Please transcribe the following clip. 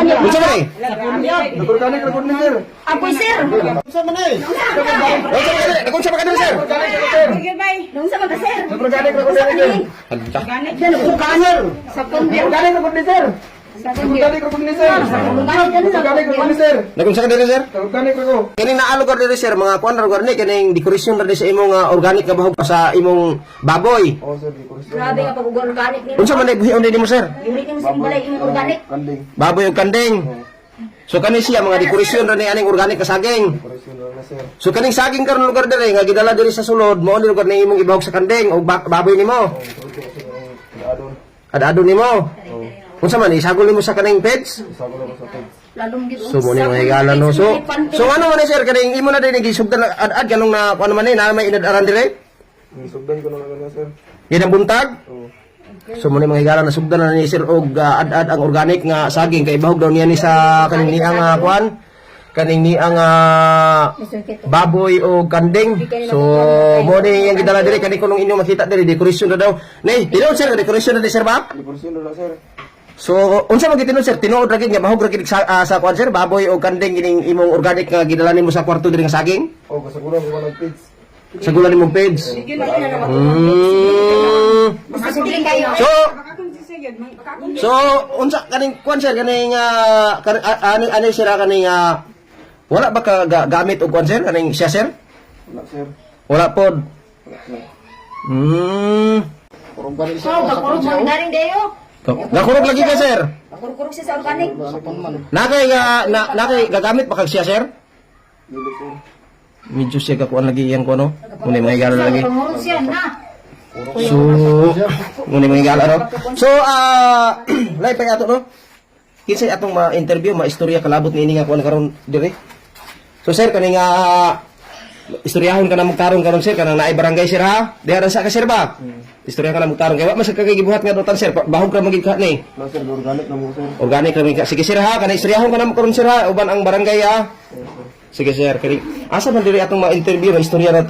Unsa man eh? Nag-organic report ni sir. Ako, sir. Unsa man eh? Unsa man eh? Unsa man ka sir? Sige, bay. Nung sa mga, sir. Nag-organic report ni sir. Anta. Yan, organic. Sa kundi. Organic report ni sir. Organic report ni sir. Organic report ni sir. Nagunsa ka diri sir? Organic report. Kini naalo ko diri sir mga kuan lugar ni kining decoration ra sa imong organic nga bahog sa imong baboy. Oh sir, di ko sir. Grabe nga pag-organic nila. Unsa man eh buhion nimo sir? Yung ka sa balay yung organic. Kanding. Baboy ug kanding. So kani siya mga decoration ra ni aning organic ka saging. Operasyon na sir. So kaning saging karon lugar diri nga gidala diri sa sulod mo ni lugar ni imong ibahog sa kanding ug baboy nimo. Adon. Ad-adon nimo. Unsa man isagol nimo sa kaning pets? Sago lang sa tag. Lalong gid. So mo ni mga higala no. So ano man sir kaning imo na din gisugdan ad-ad kanong na kuan man ni na may inad-aran dire? Sugdan ko na lang sir. Yan ang buntag. Oh. So mo ni mga higala na sugdan na ni sir og ad-ad ang organic nga saging kay bahog daw niya ni sa kaning niang kuan kaning niang baboy o kanding. So mo ni yang gidala dire kaning kunong inyo makita dire decoration na daw. Nay, tinuod sir decoration na di sir ba? Operasyon na sir. So unsa man gitinuod sir tinuod ra gid nga bahog ra gid sa kuan sir baboy o kanding gining imong organic nga gidala nimo sa kwarto dire nga saging? Oh, kasaguran ko ng pigs. Sa gulan nimong page. Masusuling kayo. So unsa kaning kuan sir kaning ani sira kaning wala ba ka gamit og kuan sir kaning siya sir? Wala sir. Wala pod. Wala sir. Kurong pa rin So, pagkurog mo galing dayo. Nakurog lagi ka sir. Pagkurog siya sa organic. Nakay gagamit pa kag siya sir? Dili sir. Medyo siya ka kuan lagi yan ko no. Muna mga higala lagi. Pangurog siya na. So muna mga higala no. So lay pa ato no. Kinsa atong ma-interview ma-istorya kalabot ni ini nga kuan karon dire. So sir kaning istoryahon ka na magtarong karon sir kanang naay barangay sir ha. Diha sa ka sir ba? Istorya ka na magtarong kay wa man sa kagibuhat nga dotan sir. Bahog ra magid ka ni. Wala sir, organic na mo sir. Organic ra ka. Sige sir ha, kanang istoryahon ka na karon sir ha uban ang barangay ha. Sige sir, kani asa man diri atong ma-interview na istorya na to?